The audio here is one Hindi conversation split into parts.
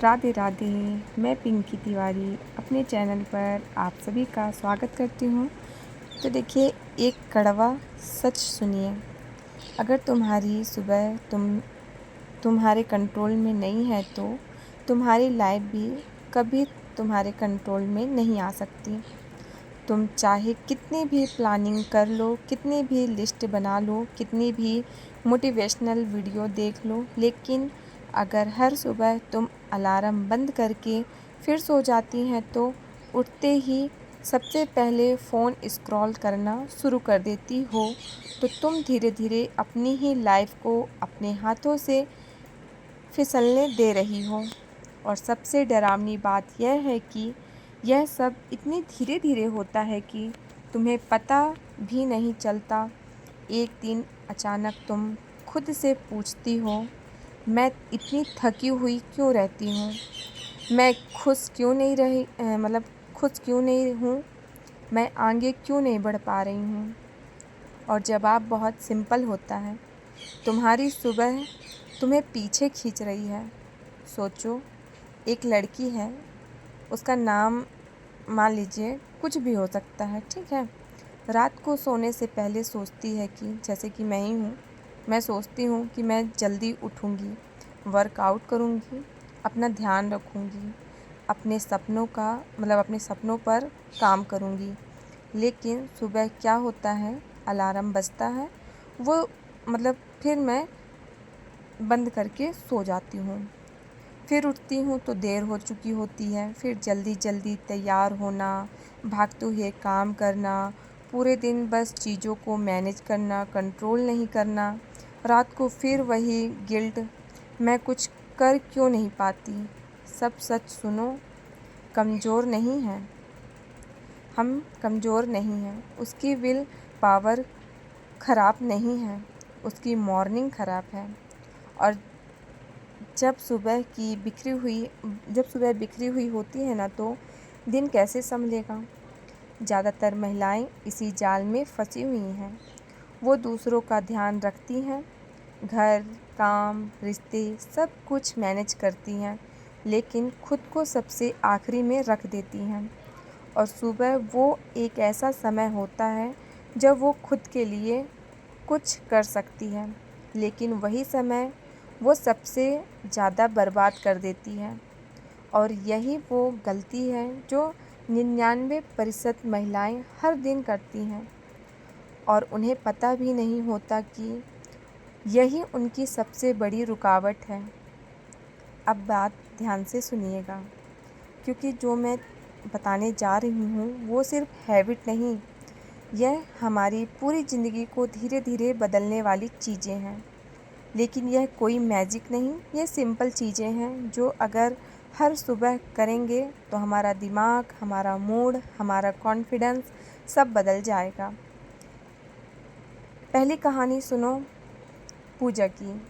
राधे राधे। मैं पिंकी तिवारी अपने चैनल पर आप सभी का स्वागत करती हूँ। तो देखिए, एक कड़वा सच सुनिए। अगर तुम्हारी सुबह तुम्हारे कंट्रोल में नहीं है तो तुम्हारी लाइफ भी कभी तुम्हारे कंट्रोल में नहीं आ सकती। तुम चाहे कितनी भी प्लानिंग कर लो, कितनी भी लिस्ट बना लो, कितनी भी मोटिवेशनल वीडियो देख लो, लेकिन अगर हर सुबह तुम अलार्म बंद करके फिर सो जाती हैं तो उठते ही सबसे पहले फ़ोन स्क्रॉल करना शुरू कर देती हो, तो तुम धीरे धीरे अपनी ही लाइफ को अपने हाथों से फिसलने दे रही हो। और सबसे डरावनी बात यह है कि यह सब इतनी धीरे धीरे होता है कि तुम्हें पता भी नहीं चलता। एक दिन अचानक तुम खुद से पूछती हो, मैं इतनी थकी हुई क्यों रहती हूँ? मैं खुश क्यों नहीं हूँ? मैं आगे क्यों नहीं बढ़ पा रही हूँ? और जवाब बहुत सिंपल होता है। तुम्हारी सुबह तुम्हें पीछे खींच रही है। सोचो, एक लड़की है, उसका नाम मान लीजिए कुछ भी हो सकता है, ठीक है। रात को सोने से पहले सोचती है कि जैसे कि मैं ही हूँ, मैं सोचती हूँ कि मैं जल्दी उठूँगी, वर्कआउट करूँगी, अपना ध्यान रखूँगी, अपने सपनों पर काम करूँगी। लेकिन सुबह क्या होता है, अलार्म बजता है, फिर मैं बंद करके सो जाती हूँ। फिर उठती हूँ तो देर हो चुकी होती है। फिर जल्दी जल्दी तैयार होना, भागते हुए काम करना, पूरे दिन बस चीज़ों को मैनेज करना, कंट्रोल नहीं करना। रात को फिर वही गिल्ट, मैं कुछ कर क्यों नहीं पाती। सब सच सुनो, कमज़ोर नहीं हैं हम, कमज़ोर नहीं हैं। उसकी विल पावर ख़राब नहीं है, उसकी मॉर्निंग ख़राब है। और जब सुबह बिखरी हुई होती है ना, तो दिन कैसे संभलेगा। ज़्यादातर महिलाएं इसी जाल में फंसी हुई हैं। वो दूसरों का ध्यान रखती हैं, घर, काम, रिश्ते सब कुछ मैनेज करती हैं, लेकिन खुद को सबसे आखिरी में रख देती हैं। और सुबह वो एक ऐसा समय होता है जब वो खुद के लिए कुछ कर सकती है, लेकिन वही समय वो सबसे ज़्यादा बर्बाद कर देती है। और यही वो गलती है जो 99% महिलाएं हर दिन करती हैं, और उन्हें पता भी नहीं होता कि यही उनकी सबसे बड़ी रुकावट है। अब बात ध्यान से सुनिएगा, क्योंकि जो मैं बताने जा रही हूँ वो सिर्फ हैबिट नहीं, यह हमारी पूरी ज़िंदगी को धीरे धीरे बदलने वाली चीज़ें हैं। लेकिन यह कोई मैजिक नहीं, ये सिंपल चीज़ें हैं जो अगर हर सुबह करेंगे तो हमारा दिमाग, हमारा मूड, हमारा कॉन्फिडेंस सब बदल जाएगा। पहली कहानी सुनो, पूजा की।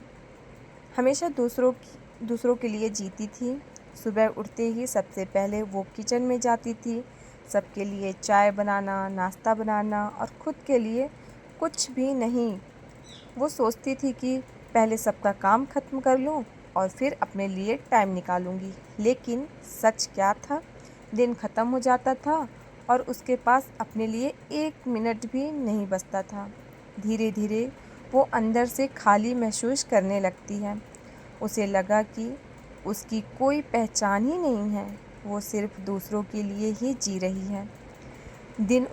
हमेशा दूसरों के लिए जीती थी। सुबह उठते ही सबसे पहले वो किचन में जाती थी, सबके लिए चाय बनाना, नाश्ता बनाना, और खुद के लिए कुछ भी नहीं। वो सोचती थी कि पहले सबका काम ख़त्म कर लूँ और फिर अपने लिए टाइम निकालूंगी। लेकिन सच क्या था, दिन ख़त्म हो जाता था और उसके पास अपने लिए 1 मिनट भी नहीं बचता था। धीरे धीरे वो अंदर से खाली महसूस करने लगती है। उसे लगा कि उसकी कोई पहचान ही नहीं है, वो सिर्फ दूसरों के लिए ही जी रही है।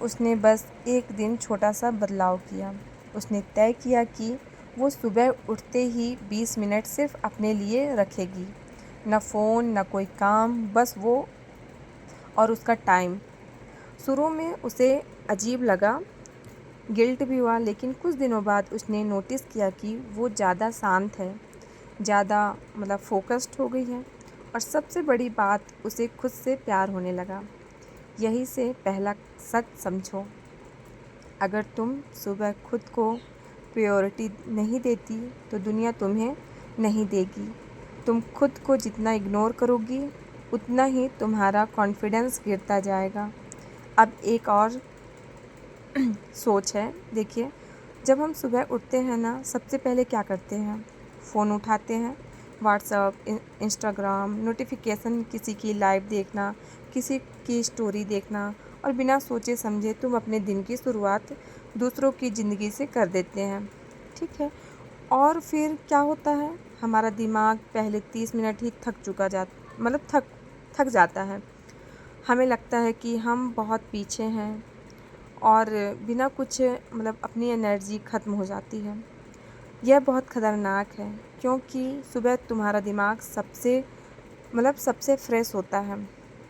उसने बस एक दिन छोटा सा बदलाव किया। उसने तय किया कि वो सुबह उठते ही 20 मिनट सिर्फ अपने लिए रखेगी। न फ़ोन, न कोई काम, बस वो और उसका टाइम। शुरू में उसे अजीब लगा, गिल्ट भी हुआ, लेकिन कुछ दिनों बाद उसने नोटिस किया कि वो ज़्यादा शांत है, ज़्यादा फोकस्ड हो गई है, और सबसे बड़ी बात, उसे खुद से प्यार होने लगा। यही से पहला सच समझो, अगर तुम सुबह खुद को प्रायोरिटी नहीं देती तो दुनिया तुम्हें नहीं देगी। तुम खुद को जितना इग्नोर करोगी उतना ही तुम्हारा कॉन्फिडेंस गिरता जाएगा। अब एक और सोच है, देखिए, जब हम सुबह उठते हैं ना, सबसे पहले क्या करते हैं, फ़ोन उठाते हैं। व्हाट्सअप, इंस्टाग्राम, नोटिफिकेशन, किसी की लाइव देखना, किसी की स्टोरी देखना और बिना सोचे समझे तुम अपने दिन की शुरुआत दूसरों की ज़िंदगी से कर देते हैं। ठीक है, और फिर क्या होता है, हमारा दिमाग पहले 30 मिनट ही थक जाता है। हमें लगता है कि हम बहुत पीछे हैं और बिना कुछ अपनी एनर्जी ख़त्म हो जाती है। यह बहुत ख़तरनाक है क्योंकि सुबह तुम्हारा दिमाग सबसे फ्रेश होता है,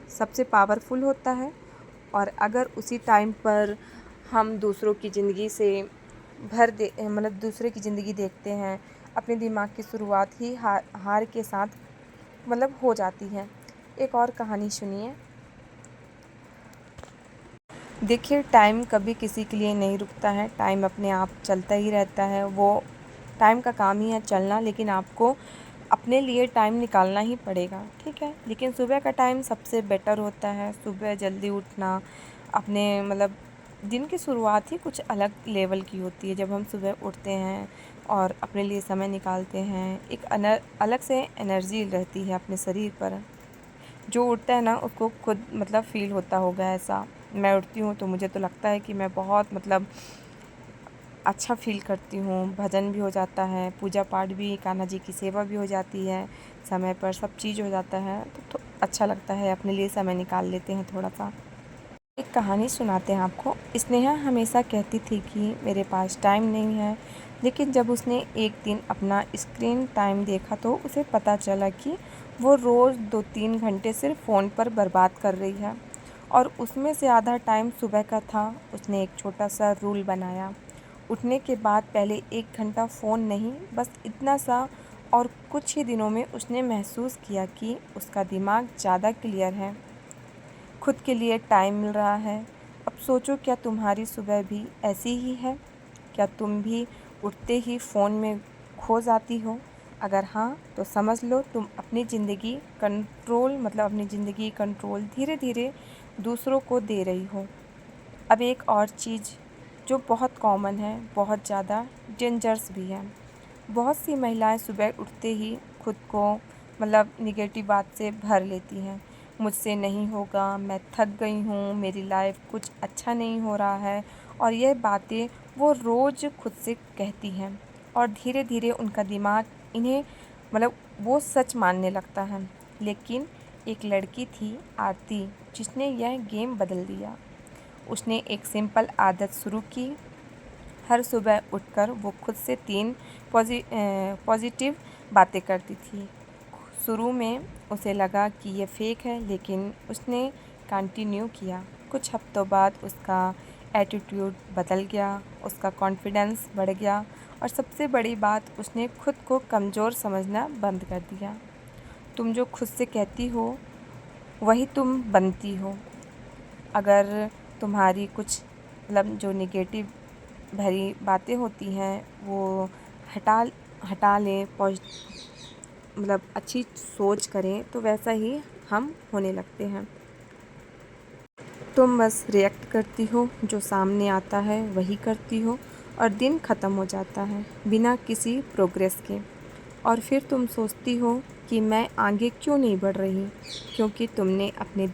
सबसे पावरफुल होता है। और अगर उसी टाइम पर हम दूसरों की ज़िंदगी से दूसरे की ज़िंदगी देखते हैं, अपने दिमाग की शुरुआत ही हार के साथ हो जाती है। एक और कहानी सुनिए। देखिए, टाइम कभी किसी के लिए नहीं रुकता है, टाइम अपने आप चलता ही रहता है। वो टाइम का काम ही है चलना, लेकिन आपको अपने लिए टाइम निकालना ही पड़ेगा। ठीक है, लेकिन सुबह का टाइम सबसे बेटर होता है। सुबह जल्दी उठना, अपने दिन की शुरुआत ही कुछ अलग लेवल की होती है। जब हम सुबह उठते हैं और अपने लिए समय निकालते हैं, एक अलग से एनर्जी रहती है अपने शरीर पर। जो उठता है ना, उसको खुद फ़ील होता होगा ऐसा। मैं उठती हूँ तो मुझे तो लगता है कि मैं बहुत अच्छा फ़ील करती हूँ। भजन भी हो जाता है, पूजा पाठ भी, कान्हा जी की सेवा भी हो जाती है, समय पर सब चीज़ हो जाता है, तो अच्छा लगता है। अपने लिए समय निकाल लेते हैं थोड़ा सा। एक कहानी सुनाते हैं आपको। स्नेहा हमेशा कहती थी कि मेरे पास टाइम नहीं है, लेकिन जब उसने एक दिन अपना स्क्रीन टाइम देखा तो उसे पता चला कि वो रोज़ 2-3 घंटे सिर्फ फ़ोन पर बर्बाद कर रही है, और उसमें से आधा टाइम सुबह का था। उसने एक छोटा सा रूल बनाया। उठने के बाद पहले 1 घंटा फ़ोन नहीं, बस इतना सा। और कुछ ही दिनों में उसने महसूस किया कि उसका दिमाग ज़्यादा क्लियर है, खुद के लिए टाइम मिल रहा है। अब सोचो, क्या तुम्हारी सुबह भी ऐसी ही है? क्या तुम भी उठते ही फ़ोन में खो जाती हो? अगर हाँ, तो समझ लो तुम अपनी ज़िंदगी कंट्रोल धीरे धीरे दूसरों को दे रही हो। अब एक और चीज़ जो बहुत कॉमन है, बहुत ज़्यादा डेंजरस भी है। बहुत सी महिलाएं सुबह उठते ही खुद को निगेटिव बात से भर लेती हैं। मुझसे नहीं होगा, मैं थक गई हूँ, मेरी लाइफ कुछ अच्छा नहीं हो रहा है। और यह बातें वो रोज़ खुद से कहती हैं, और धीरे धीरे उनका दिमाग इन्हें वो सच मानने लगता है। लेकिन एक लड़की थी, आरती, जिसने यह गेम बदल दिया। उसने एक सिंपल आदत शुरू की। हर सुबह उठकर वो खुद से 3 पॉजिटिव बातें करती थी। शुरू में उसे लगा कि ये फेक है, लेकिन उसने कंटिन्यू किया। कुछ हफ्तों बाद उसका एटीट्यूड बदल गया, उसका कॉन्फिडेंस बढ़ गया, और सबसे बड़ी बात, उसने खुद को कमज़ोर समझना बंद कर दिया। तुम जो खुद से कहती हो वही तुम बनती हो। अगर तुम्हारी कुछ जो नेगेटिव भरी बातें होती हैं वो हटा लें, अच्छी सोच करें, तो वैसा ही हम होने लगते हैं। तुम बस रिएक्ट करती हो, जो सामने आता है वही करती हो, और दिन ख़त्म हो जाता है बिना किसी प्रोग्रेस के। और फिर तुम सोचती हो कि मैं आगे क्यों नहीं बढ़ रही, क्योंकि तुमने अपने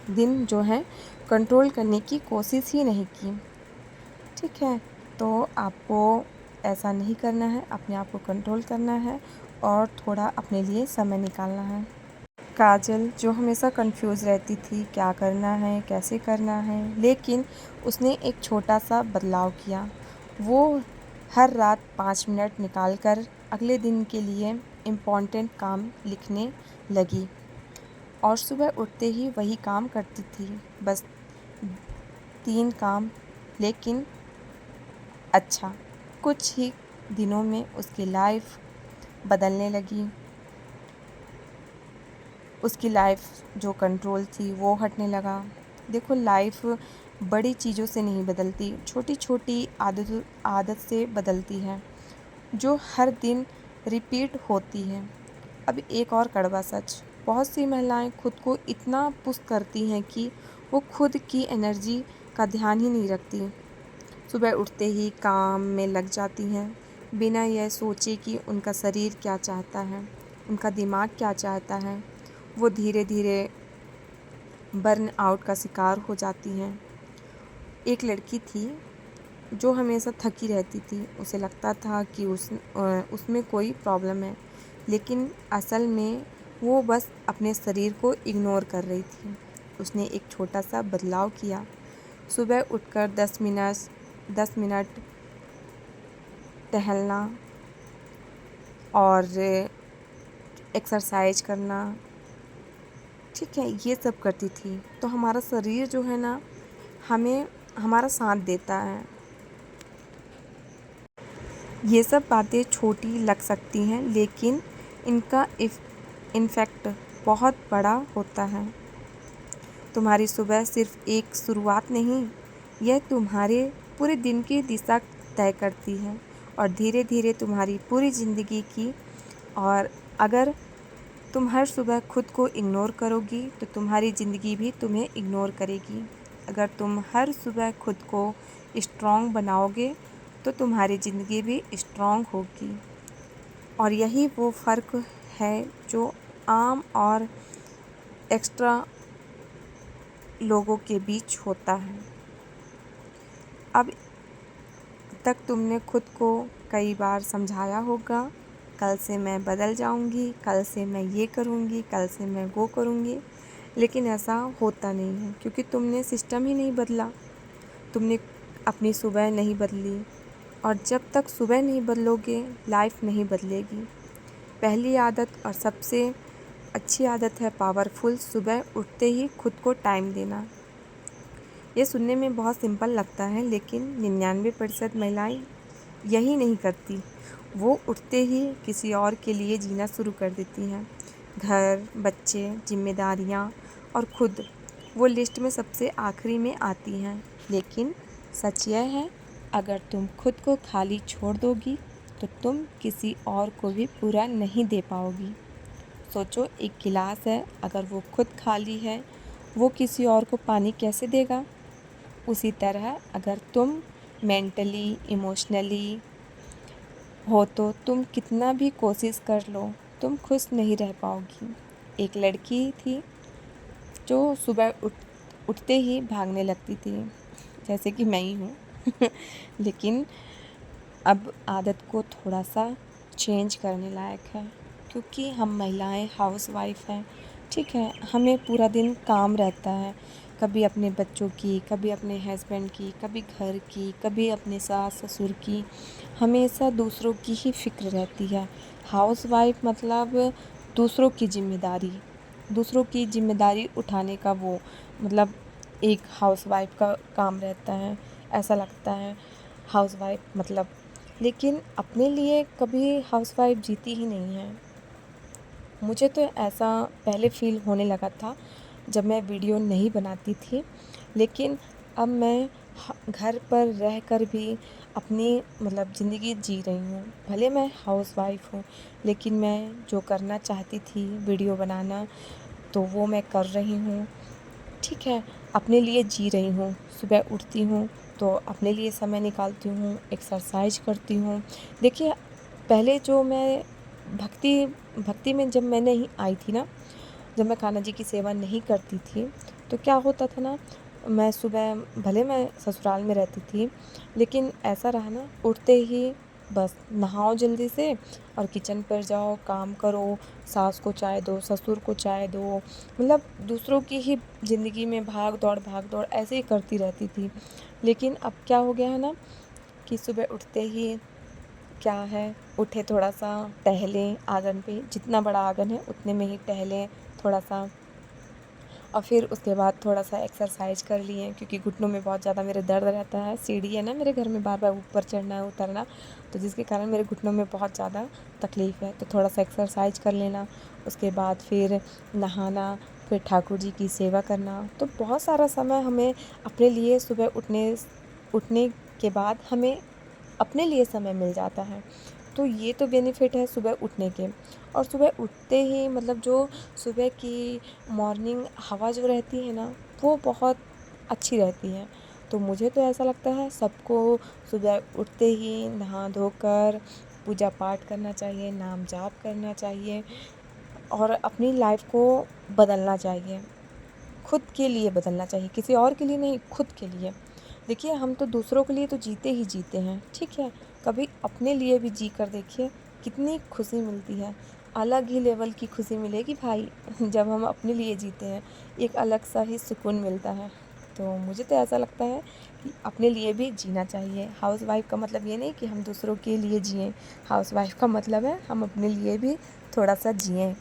दिन जो है कंट्रोल करने की कोशिश ही नहीं की। ठीक है, तो आपको ऐसा नहीं करना है, अपने आप को कंट्रोल करना है और थोड़ा अपने लिए समय निकालना है। काजल, जो हमेशा कंफ्यूज रहती थी क्या करना है, कैसे करना है, लेकिन उसने एक छोटा सा बदलाव किया। वो हर रात 5 मिनट निकालकर अगले दिन के लिए इम्पोर्टेंट काम लिखने लगी, और सुबह उठते ही वही काम करती थी। बस 3 काम, लेकिन अच्छा। कुछ ही दिनों में उसकी लाइफ बदलने लगी। उसकी लाइफ जो कंट्रोल थी वो हटने लगा। देखो, लाइफ बड़ी चीज़ों से नहीं बदलती, छोटी छोटी आदत से बदलती है, जो हर दिन रिपीट होती है। अब एक और कड़वा सच, बहुत सी महिलाएं खुद को इतना पुश करती हैं कि वो खुद की एनर्जी का ध्यान ही नहीं रखती। सुबह उठते ही काम में लग जाती हैं, बिना यह सोचे कि उनका शरीर क्या चाहता है, उनका दिमाग क्या चाहता है, वो धीरे धीरे बर्न आउट का शिकार हो जाती हैं। एक लड़की थी जो हमेशा थकी रहती थी। उसे लगता था कि उसमें कोई प्रॉब्लम है, लेकिन असल में वो बस अपने शरीर को इग्नोर कर रही थी। उसने एक छोटा सा बदलाव किया। सुबह उठकर 10 मिनट टहलना और एक्सरसाइज करना, ठीक है, ये सब करती थी। तो हमारा शरीर जो है ना, हमें हमारा साथ देता है। ये सब बातें छोटी लग सकती हैं, लेकिन इनका इफ़ेक्ट बहुत बड़ा होता है। तुम्हारी सुबह सिर्फ एक शुरुआत नहीं, यह तुम्हारे पूरे दिन की दिशा तय करती है और धीरे धीरे तुम्हारी पूरी ज़िंदगी की। और अगर तुम हर सुबह खुद को इग्नोर करोगी तो तुम्हारी ज़िंदगी भी तुम्हें इग्नोर करेगी। अगर तुम हर सुबह खुद को स्ट्रॉन्ग बनाओगे तो तुम्हारी ज़िंदगी भी स्ट्रॉन्ग होगी। और यही वो फ़र्क है जो आम और एक्स्ट्रा लोगों के बीच होता है। अब तक तुमने खुद को कई बार समझाया होगा, कल से मैं बदल जाऊंगी, कल से मैं ये करूंगी, कल से मैं वो करूंगी, लेकिन ऐसा होता नहीं है क्योंकि तुमने सिस्टम ही नहीं बदला, तुमने अपनी सुबह नहीं बदली। और जब तक सुबह नहीं बदलोगे, लाइफ नहीं बदलेगी। पहली आदत और सबसे अच्छी आदत है पावरफुल, सुबह उठते ही खुद को टाइम देना। ये सुनने में बहुत सिंपल लगता है, लेकिन 99% महिलाएं यही नहीं करती। वो उठते ही किसी और के लिए जीना शुरू कर देती हैं। घर, बच्चे, जिम्मेदारियाँ और खुद, वो लिस्ट में सबसे आखिरी में आती हैं। लेकिन सच यह है, अगर तुम खुद को खाली छोड़ दोगी तो तुम किसी और को भी पूरा नहीं दे पाओगी। सोचो, एक गिलास है, अगर वो खुद खाली है, वो किसी और को पानी कैसे देगा? उसी तरह अगर तुम मेंटली, इमोशनली हो तो तुम कितना भी कोशिश कर लो, तुम खुश नहीं रह पाओगी। एक लड़की थी जो सुबह उठते ही भागने लगती थी, जैसे कि मैं ही हूँ लेकिन अब आदत को थोड़ा सा चेंज करने लायक है, क्योंकि हम महिलाएं हाउस वाइफ हैं, ठीक है। हमें पूरा दिन काम रहता है, कभी अपने बच्चों की, कभी अपने हस्बैंड की, कभी घर की, कभी अपने सास ससुर की, हमेशा दूसरों की ही फिक्र रहती है। हाउस वाइफ मतलब दूसरों की जिम्मेदारी उठाने का वो मतलब एक हाउस वाइफ का काम रहता है, ऐसा लगता है हाउस वाइफ मतलब। लेकिन अपने लिए कभी हाउस वाइफ जीती ही नहीं है। मुझे तो ऐसा पहले फ़ील होने लगा था जब मैं वीडियो नहीं बनाती थी, लेकिन अब मैं घर पर रहकर भी अपनी मतलब ज़िंदगी जी रही हूँ। भले मैं हाउस वाइफ हूँ, लेकिन मैं जो करना चाहती थी वीडियो बनाना, तो वो मैं कर रही हूँ, ठीक है। अपने लिए जी रही हूँ। सुबह उठती हूँ तो अपने लिए समय निकालती हूँ, एक्सरसाइज करती हूँ। देखिए, पहले जो मैं भक्ति में जब मैं नहीं आई थी ना, जब मैं कान्हा जी की सेवा नहीं करती थी, तो क्या होता था ना, मैं सुबह, भले मैं ससुराल में रहती थी, लेकिन ऐसा रहा ना, उठते ही बस नहाओ जल्दी से और किचन पर जाओ, काम करो, सास को चाय दो, ससुर को चाय दो, मतलब दूसरों की ही ज़िंदगी में भाग दौड़ ऐसे ही करती रहती थी। लेकिन अब क्या हो गया है ना कि सुबह उठते ही क्या है, उठे थोड़ा सा टहलें आंगन पे, जितना बड़ा आंगन है उतने में ही टहलें थोड़ा सा, और फिर उसके बाद थोड़ा सा एक्सरसाइज कर लिए, क्योंकि घुटनों में बहुत ज़्यादा मेरे दर्द रहता है। सीढ़ी है ना मेरे घर में, बार बार ऊपर चढ़ना है उतरना, तो जिसके कारण मेरे घुटनों में बहुत ज़्यादा तकलीफ़ है। तो थोड़ा सा एक्सरसाइज कर लेना, उसके बाद फिर नहाना, फिर ठाकुर जी की सेवा करना। तो बहुत सारा समय हमें अपने लिए सुबह उठने के बाद हमें अपने लिए समय मिल जाता है। तो ये तो बेनिफिट है सुबह उठने के। और सुबह उठते ही मतलब जो सुबह की मॉर्निंग हवा जो रहती है ना, वो बहुत अच्छी रहती है। तो मुझे तो ऐसा लगता है सबको सुबह उठते ही नहा धोकर पूजा पाठ करना चाहिए, नाम जाप करना चाहिए और अपनी लाइफ को बदलना चाहिए। खुद के लिए बदलना चाहिए, किसी और के लिए नहीं, खुद के लिए। देखिए हम तो दूसरों के लिए तो जीते ही जीते हैं, ठीक है, कभी अपने लिए भी जी कर देखिए, कितनी खुशी मिलती है। अलग ही लेवल की खुशी मिलेगी भाई जब हम अपने लिए जीते हैं, एक अलग सा ही सुकून मिलता है। तो मुझे तो ऐसा लगता है कि अपने लिए भी जीना चाहिए। हाउसवाइफ का मतलब ये नहीं कि हम दूसरों के लिए जिएं, हाउसवाइफ का मतलब है हम अपने लिए भी थोड़ा सा जिएं।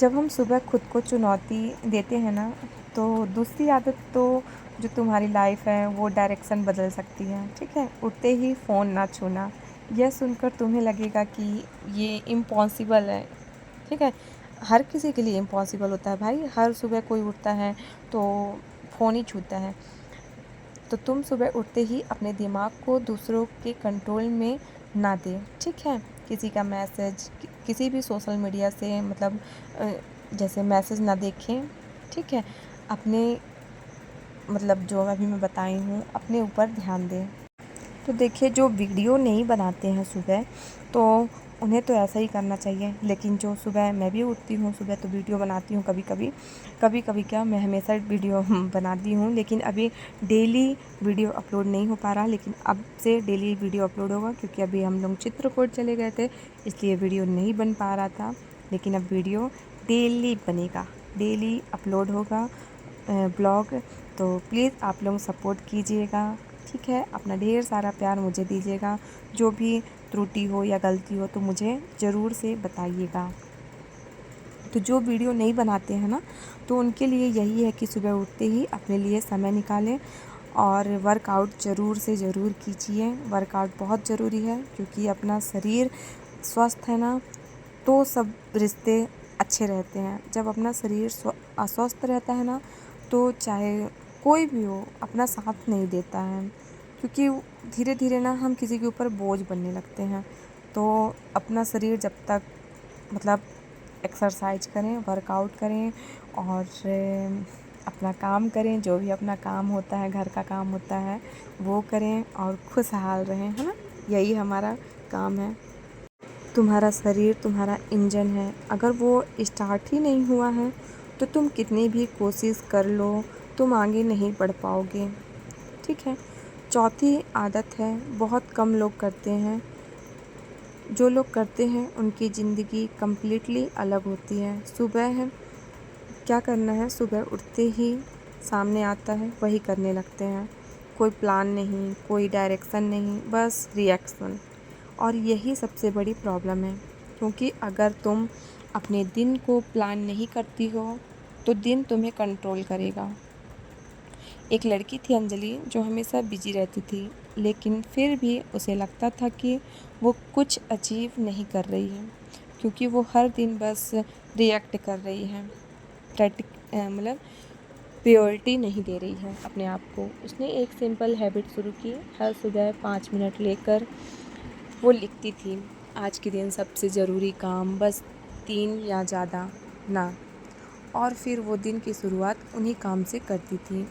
जब हम सुबह खुद को चुनौती देते हैं ना, तो दूसरी आदत तो जो तुम्हारी लाइफ है वो डायरेक्शन बदल सकती है, ठीक है। उठते ही फ़ोन ना छूना, यह सुनकर तुम्हें लगेगा कि ये इम्पॉसिबल है, ठीक है। हर किसी के लिए इम्पॉसिबल होता है भाई, हर सुबह कोई उठता है तो फ़ोन ही छूता है। तो तुम सुबह उठते ही अपने दिमाग को दूसरों के कंट्रोल में ना दें, ठीक है। किसी का मैसेज, किसी भी सोशल मीडिया से मतलब जैसे मैसेज ना देखें, ठीक है। अपने मतलब जो अभी मैं बताई हूँ अपने ऊपर ध्यान दें। तो देखिए जो वीडियो नहीं बनाते हैं सुबह, तो उन्हें तो ऐसा ही करना चाहिए। लेकिन जो सुबह मैं भी उठती हूँ सुबह तो वीडियो बनाती हूँ कभी कभी क्या, मैं हमेशा वीडियो बनाती हूँ, लेकिन अभी डेली वीडियो अपलोड नहीं हो पा रहा। लेकिन अब से डेली वीडियो अपलोड होगा, क्योंकि अभी हम लोग चित्रकूट चले गए थे, इसलिए वीडियो नहीं बन पा रहा था। लेकिन अब वीडियो डेली बनेगा, डेली अपलोड होगा ब्लॉग। तो प्लीज़ आप लोग सपोर्ट कीजिएगा, ठीक है। अपना ढेर सारा प्यार मुझे दीजिएगा, जो भी त्रुटि हो या गलती हो तो मुझे ज़रूर से बताइएगा। तो जो वीडियो नहीं बनाते हैं ना, तो उनके लिए यही है कि सुबह उठते ही अपने लिए समय निकालें और वर्कआउट ज़रूर से ज़रूर कीजिए। वर्कआउट बहुत ज़रूरी है, क्योंकि अपना शरीर स्वस्थ है ना, तो सब रिश्ते अच्छे रहते हैं। जब अपना शरीर अस्वस्थ रहता है ना, तो चाहे कोई भी हो अपना साथ नहीं देता है, क्योंकि धीरे धीरे ना हम किसी के ऊपर बोझ बनने लगते हैं। तो अपना शरीर जब तक मतलब एक्सरसाइज करें, वर्कआउट करें और अपना काम करें, जो भी अपना काम होता है, घर का काम होता है वो करें और खुशहाल रहें, है ना। यही हमारा काम है। तुम्हारा शरीर तुम्हारा इंजन है, अगर वो स्टार्ट ही नहीं हुआ है तो तुम कितनी भी कोशिश कर लो, तुम आगे नहीं बढ़ पाओगे, ठीक है। चौथी आदत है, बहुत कम लोग करते हैं, जो लोग करते हैं उनकी ज़िंदगी कम्प्लीटली अलग होती है। सुबह है, क्या करना है, सुबह उठते ही सामने आता है वही करने लगते हैं। कोई प्लान नहीं, कोई डायरेक्शन नहीं, बस रिएक्शन। और यही सबसे बड़ी प्रॉब्लम है, क्योंकि अगर तुम अपने दिन को प्लान नहीं करती हो तो दिन तुम्हें कंट्रोल करेगा। एक लड़की थी अंजलि, जो हमेशा बिजी रहती थी, लेकिन फिर भी उसे लगता था कि वो कुछ अचीव नहीं कर रही है, क्योंकि वो हर दिन बस रिएक्ट कर रही है, मतलब प्रायोरिटी नहीं दे रही है अपने आप को। उसने एक सिंपल हैबिट शुरू की, हर सुबह 5 मिनट लेकर वो लिखती थी आज के दिन सबसे ज़रूरी काम, बस 3 या ज़्यादा ना। और फिर वो दिन की शुरुआत उन्हीं काम से करती थी।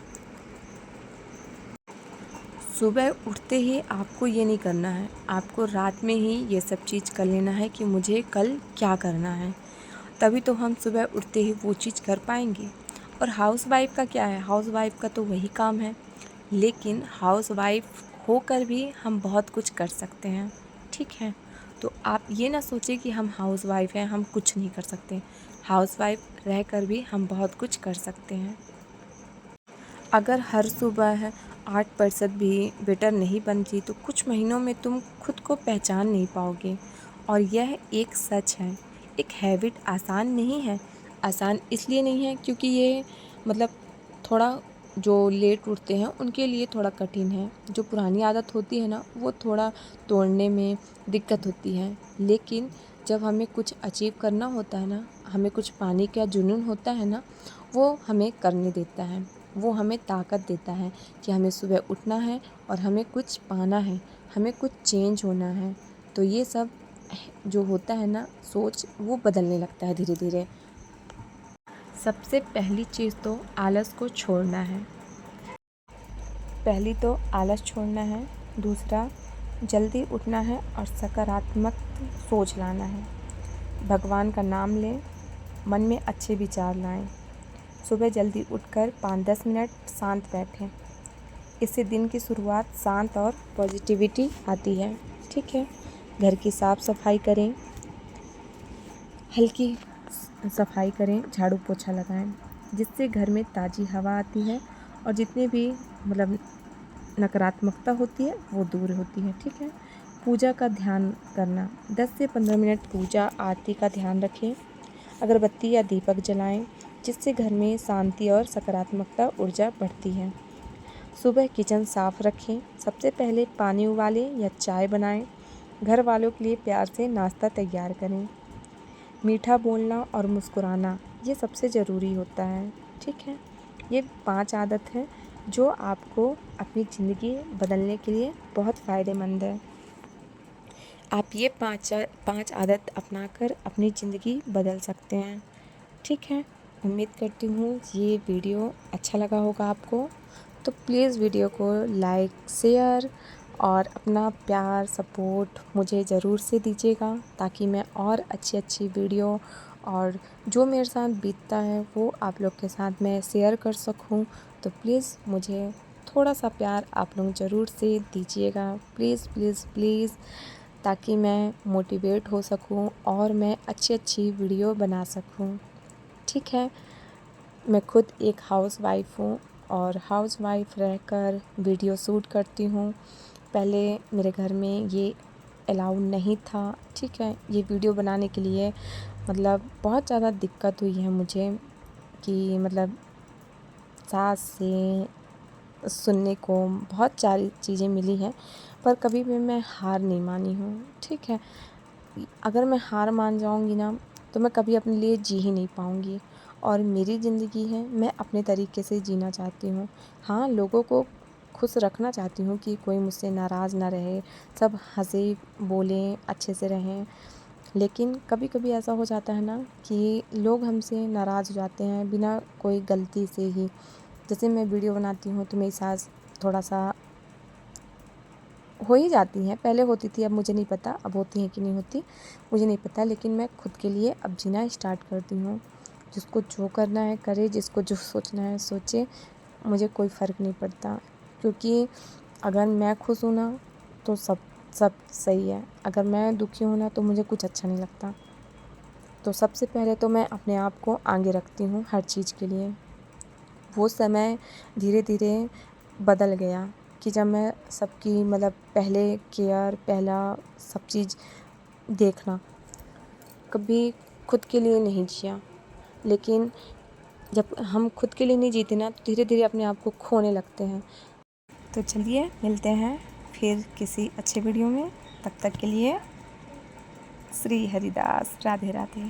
सुबह उठते ही आपको ये नहीं करना है, आपको रात में ही ये सब चीज़ कर लेना है कि मुझे कल क्या करना है, तभी तो हम सुबह उठते ही वो चीज़ कर पाएंगे। और हाउसवाइफ का क्या है, हाउसवाइफ का तो वही काम है, लेकिन हाउसवाइफ होकर भी हम बहुत कुछ कर सकते हैं, ठीक है। तो आप ये ना सोचें कि हम हाउसवाइफ हैं हम कुछ नहीं कर सकते, हाउसवाइफ रहकर भी हम बहुत कुछ कर सकते हैं। अगर हर सुबह 8% भी बेटर नहीं बनती तो कुछ महीनों में तुम खुद को पहचान नहीं पाओगे। और यह एक सच है, एक हैबिट आसान नहीं है। आसान इसलिए नहीं है क्योंकि ये मतलब थोड़ा जो लेट उठते हैं उनके लिए थोड़ा कठिन है। जो पुरानी आदत होती है ना, वो थोड़ा तोड़ने में दिक्कत होती है। लेकिन जब हमें कुछ अचीव करना होता है ना, हमें कुछ पाने का जुनून होता है ना, वो हमें करने देता है, वो हमें ताकत देता है कि हमें सुबह उठना है और हमें कुछ पाना है, हमें कुछ चेंज होना है। तो ये सब जो होता है ना सोच, वो बदलने लगता है धीरे धीरे। सबसे पहली चीज़ तो आलस को छोड़ना है। पहली तो आलस छोड़ना है, दूसरा जल्दी उठना है और सकारात्मक सोच लाना है। भगवान का नाम लें, मन में अच्छे विचार लाएं। सुबह जल्दी उठकर 5-10 मिनट शांत बैठें। इससे दिन की शुरुआत शांत और पॉजिटिविटी आती है। ठीक है। घर की साफ़ सफाई करें, हल्की सफाई करें, झाड़ू पोछा लगाएं, जिससे घर में ताज़ी हवा आती है और जितने भी मतलब नकारात्मकता होती है वो दूर होती है। ठीक है। पूजा का ध्यान करना, 10 से 15 मिनट पूजा आरती का ध्यान रखें। अगरबत्ती या दीपक जलाएं, जिससे घर में शांति और सकारात्मकता ऊर्जा बढ़ती है। सुबह किचन साफ रखें, सबसे पहले पानी उबालें या चाय बनाएं। घर वालों के लिए प्यार से नाश्ता तैयार करें। मीठा बोलना और मुस्कुराना ये सबसे ज़रूरी होता है। ठीक है। ये 5 आदत है जो आपको अपनी ज़िंदगी बदलने के लिए बहुत फ़ायदेमंद है। आप ये पाँच आदत अपनाकर अपनी ज़िंदगी बदल सकते हैं। ठीक है। उम्मीद करती हूँ ये वीडियो अच्छा लगा होगा आपको। तो प्लीज़ वीडियो को लाइक, शेयर और अपना प्यार, सपोर्ट मुझे ज़रूर से दीजिएगा, ताकि मैं और अच्छी वीडियो और जो मेरे साथ बीतता है वो आप लोग के साथ मैं शेयर कर सकूं। तो प्लीज़ मुझे थोड़ा सा प्यार आप लोग ज़रूर से दीजिएगा, प्लीज़ प्लीज़ प्लीज़, ताकि मैं मोटिवेट हो सकूं और मैं अच्छी वीडियो बना सकूं। ठीक है। मैं खुद एक हाउसवाइफ़ हूँ और हाउसवाइफ़ रहकर वीडियो शूट करती हूँ। पहले मेरे घर में ये अलाउ नहीं था। ठीक है। ये वीडियो बनाने के लिए मतलब बहुत ज़्यादा दिक्कत हुई है मुझे, कि मतलब सास से सुनने को बहुत सारी चीज़ें मिली हैं, पर कभी भी मैं हार नहीं मानी हूँ। ठीक है। अगर मैं हार मान जाऊँगी ना तो मैं कभी अपने लिए जी ही नहीं पाऊँगी, और मेरी ज़िंदगी है, मैं अपने तरीके से जीना चाहती हूँ। हाँ, लोगों को खुश रखना चाहती हूँ कि कोई मुझसे नाराज़ ना रहे, सब हँसे बोलें, अच्छे से रहें। लेकिन कभी कभी ऐसा हो जाता है ना कि लोग हमसे नाराज़ हो जाते हैं बिना कोई गलती से ही। जैसे मैं वीडियो बनाती हूँ तो मेरी सास थोड़ा सा हो ही जाती हैं, पहले होती थी, अब मुझे नहीं पता अब होती हैं कि नहीं होती, मुझे नहीं पता। लेकिन मैं खुद के लिए अब जीना स्टार्ट करती हूँ। जिसको जो करना है करे, जिसको जो सोचना है सोचे, मुझे कोई फ़र्क नहीं पड़ता। क्योंकि अगर मैं खुश हूँ ना तो सब सब सही है, अगर मैं दुखी हूँ ना तो मुझे कुछ अच्छा नहीं लगता। तो सबसे पहले तो मैं अपने आप को आगे रखती हूँ हर चीज़ के लिए। वो समय धीरे धीरे बदल गया कि जब मैं सबकी मतलब पहले केयर, पहला सब चीज़ देखना, कभी खुद के लिए नहीं जिया। लेकिन जब हम खुद के लिए नहीं जीते ना तो धीरे धीरे अपने आप को खोने लगते हैं। तो चलिए मिलते हैं फिर किसी अच्छे वीडियो में। तब तक के लिए श्री हरिदास, राधे राधे।